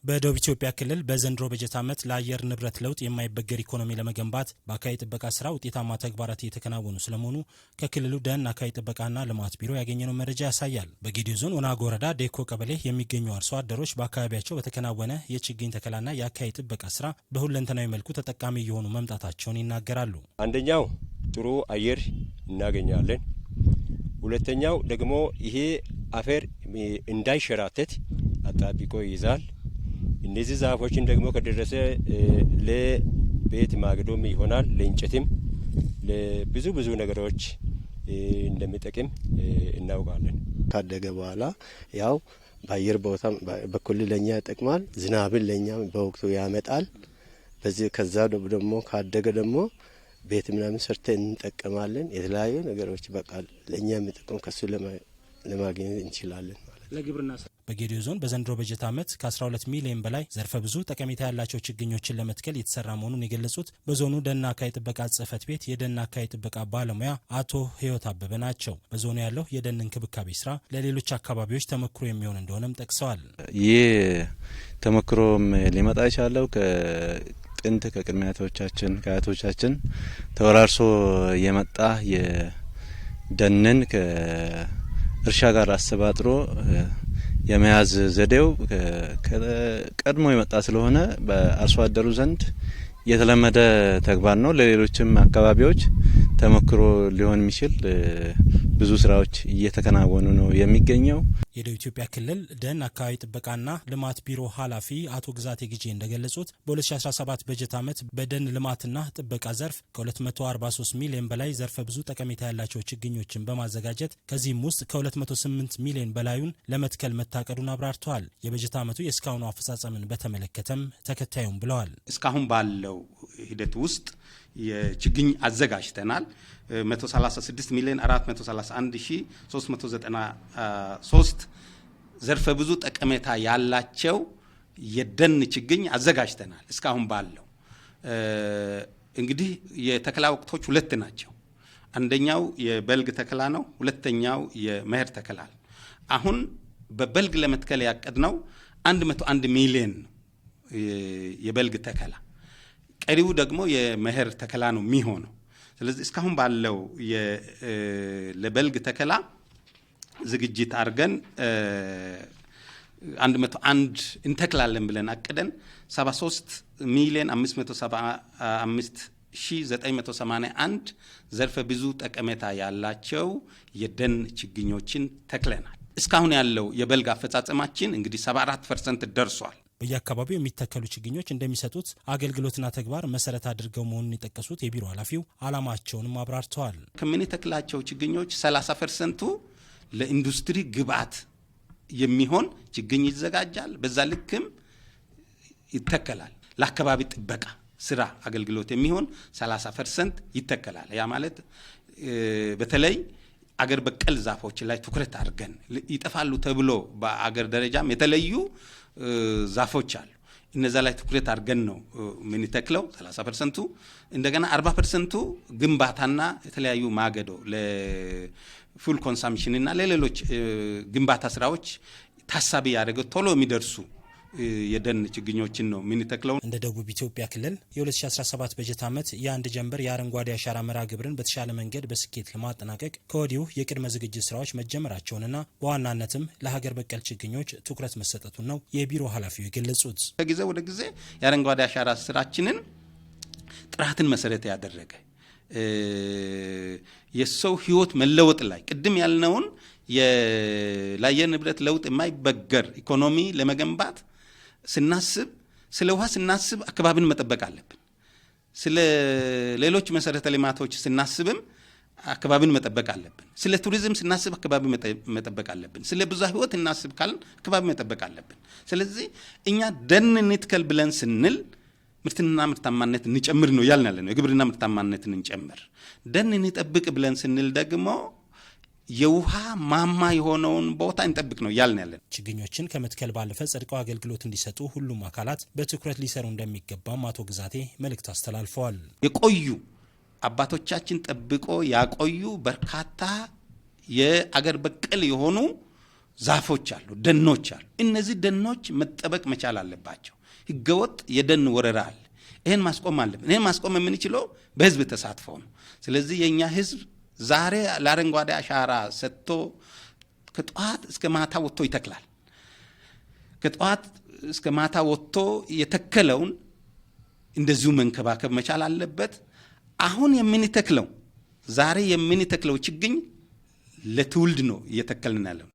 በደቡብ ኢትዮጵያ ክልል በዘንድሮ በጀት ዓመት ለአየር ንብረት ለውጥ የማይበገር ኢኮኖሚ ለመገንባት በአካባቢ ጥበቃ ስራ ውጤታማ ተግባራት እየተከናወኑ ስለመሆኑ ከክልሉ ደን አካባቢ ጥበቃና ልማት ቢሮ ያገኘነው መረጃ ያሳያል። በጌዲዮ ዞን ወናጎ ወረዳ ዴኮ ቀበሌ የሚገኙ አርሶ አደሮች በአካባቢያቸው በተከናወነ የችግኝ ተከላና የአካባቢ ጥበቃ ስራ በሁለንተናዊ መልኩ ተጠቃሚ እየሆኑ መምጣታቸውን ይናገራሉ። አንደኛው ጥሩ አየር እናገኛለን። ሁለተኛው ደግሞ ይሄ አፈር እንዳይሸራተት አጣብቆ ይይዛል። እነዚህ ዛፎችን ደግሞ ከደረሰ ለቤት ማገዶም ይሆናል፣ ለእንጨትም ለብዙ ነገሮች እንደሚጠቅም እናውቃለን። ካደገ በኋላ ያው በአየር ቦታ በኩል ለኛ ይጠቅማል፣ ዝናብን ለኛ በወቅቱ ያመጣል። በዚህ ከዛ ደግሞ ካደገ ደግሞ ቤት ምናምን ሰርተን እንጠቀማለን። የተለያዩ ነገሮች በቃ ለኛ የሚጠቅሙ ከሱ ለማግኘት እንችላለን ማለት ለግብርና በጌዲዮ ዞን በዘንድሮ በጀት ዓመት ከ12 ሚሊዮን በላይ ዘርፈ ብዙ ጠቀሜታ ያላቸው ችግኞችን ለመትከል የተሰራ መሆኑን የገለጹት በዞኑ ደን አካባቢ ጥበቃ ጽሕፈት ቤት የደን አካባቢ ጥበቃ ባለሙያ አቶ ህይወት አበበ ናቸው። በዞኑ ያለው የደን እንክብካቤ ስራ ለሌሎች አካባቢዎች ተመክሮ የሚሆን እንደሆነም ጠቅሰዋል። ይህ ተመክሮም ሊመጣ የቻለው ጥንት ከቅድሚያቶቻችን ከአያቶቻችን ተወራርሶ የመጣ የደንን ከእርሻ ጋር አሰባጥሮ የመያዝ ዘዴው ቀድሞ የመጣ ስለሆነ በአርሶ አደሩ ዘንድ የተለመደ ተግባር ነው። ለሌሎችም አካባቢዎች ተመክሮ ሊሆን የሚችል ብዙ ስራዎች እየተከናወኑ ነው የሚገኘው። የደቡብ ኢትዮጵያ ክልል ደን አካባቢ ጥበቃና ልማት ቢሮ ኃላፊ አቶ ግዛቴ ጊዜ እንደገለጹት በ2017 በጀት ዓመት በደን ልማትና ጥበቃ ዘርፍ ከ243 ሚሊዮን በላይ ዘርፈ ብዙ ጠቀሜታ ያላቸው ችግኞችን በማዘጋጀት ከዚህም ውስጥ ከ208 ሚሊዮን በላዩን ለመትከል መታቀዱን አብራርተዋል። የበጀት ዓመቱ የእስካሁኑ አፈጻጸምን በተመለከተም ተከታዩም ብለዋል። እስካሁን ባለው ሂደት ውስጥ የችግኝ አዘጋጅተናል። 136 ሚሊዮን 431,393 ዘርፈ ብዙ ጠቀሜታ ያላቸው የደን ችግኝ አዘጋጅተናል። እስካሁን ባለው እንግዲህ የተከላ ወቅቶች ሁለት ናቸው። አንደኛው የበልግ ተከላ ነው። ሁለተኛው የመኸር ተከላ። አሁን በበልግ ለመትከል ያቀድነው 101 ሚሊዮን የበልግ ተከላ፣ ቀሪው ደግሞ የመኸር ተከላ ነው የሚሆነው። ስለዚህ እስካሁን ባለው ለበልግ ተከላ ዝግጅት አድርገን 101 እንተክላለን ብለን አቅደን 73 ሚሊዮን 575,981 ዘርፈ ብዙ ጠቀሜታ ያላቸው የደን ችግኞችን ተክለናል። እስካሁን ያለው የበልግ አፈጻጸማችን እንግዲህ 74% ደርሷል። በየአካባቢው የሚተከሉ ችግኞች እንደሚሰጡት አገልግሎትና ተግባር መሰረት አድርገው መሆኑን የጠቀሱት የቢሮ ኃላፊው ዓላማቸውንም አብራርተዋል። ከምንተክላቸው ችግኞች 30% ለኢንዱስትሪ ግብዓት የሚሆን ችግኝ ይዘጋጃል። በዛ ልክም ይተከላል። ለአካባቢ ጥበቃ ስራ አገልግሎት የሚሆን 30% ይተከላል። ያ ማለት በተለይ አገር በቀል ዛፎች ላይ ትኩረት አድርገን ይጠፋሉ ተብሎ በአገር ደረጃም የተለዩ ዛፎች አሉ። እነዛ ላይ ትኩረት አድርገን ነው የምንተክለው 30%። እንደገና 40% ግንባታና የተለያዩ ማገዶ ለፉል ኮንሳምፕሽን እና ለሌሎች ግንባታ ስራዎች ታሳቢ ያደረገው ቶሎ የሚደርሱ የደን ችግኞችን ነው የምንተክለው። እንደ ደቡብ ኢትዮጵያ ክልል የ2017 በጀት ዓመት የአንድ ጀንበር የአረንጓዴ አሻራ መርሃ ግብርን በተሻለ መንገድ በስኬት ለማጠናቀቅ ከወዲሁ የቅድመ ዝግጅት ስራዎች መጀመራቸውንና በዋናነትም ለሀገር በቀል ችግኞች ትኩረት መሰጠቱን ነው የቢሮ ኃላፊው የገለጹት። ከጊዜ ወደ ጊዜ የአረንጓዴ አሻራ ስራችንን ጥራትን መሰረት ያደረገ የሰው ህይወት መለወጥ ላይ ቅድም ያልነውን የአየር ንብረት ለውጥ የማይበገር ኢኮኖሚ ለመገንባት ስናስብ ስለ ውሃ ስናስብ አካባቢን መጠበቅ አለብን። ስለ ሌሎች መሰረተ ልማቶች ስናስብም አካባቢን መጠበቅ አለብን። ስለ ቱሪዝም ስናስብ አካባቢ መጠበቅ አለብን። ስለ ብዝሃ ህይወት እናስብ ካልን አካባቢ መጠበቅ አለብን። ስለዚህ እኛ ደን እንትከል ብለን ስንል ምርትና ምርታማነት እንጨምር ነው ያልን ያለ ነው። የግብርና ምርታማነትን እንጨምር። ደን እንጠብቅ ብለን ስንል ደግሞ የውሃ ማማ የሆነውን ቦታ እንጠብቅ ነው ያልን ያለን። ችግኞችን ከመትከል ባለፈ ጸድቀው አገልግሎት እንዲሰጡ ሁሉም አካላት በትኩረት ሊሰሩ እንደሚገባም አቶ ግዛቴ መልእክት አስተላልፈዋል። የቆዩ አባቶቻችን ጠብቆ ያቆዩ በርካታ የአገር በቀል የሆኑ ዛፎች አሉ፣ ደኖች አሉ። እነዚህ ደኖች መጠበቅ መቻል አለባቸው። ህገወጥ የደን ወረራ አለ። ይሄን ማስቆም አለብን። ይሄን ማስቆም የምንችለው በህዝብ ተሳትፎ ነው። ስለዚህ የኛ ህዝብ ዛሬ ለአረንጓዴ አሻራ ሰጥቶ ከጧት እስከ ማታ ወጥቶ ይተክላል። ከጧት እስከ ማታ ወጥቶ የተከለውን እንደዚሁ መንከባከብ መቻል አለበት። አሁን የምንተክለው ዛሬ የምንተክለው ችግኝ ለትውልድ ነው እየተከልን ያለው።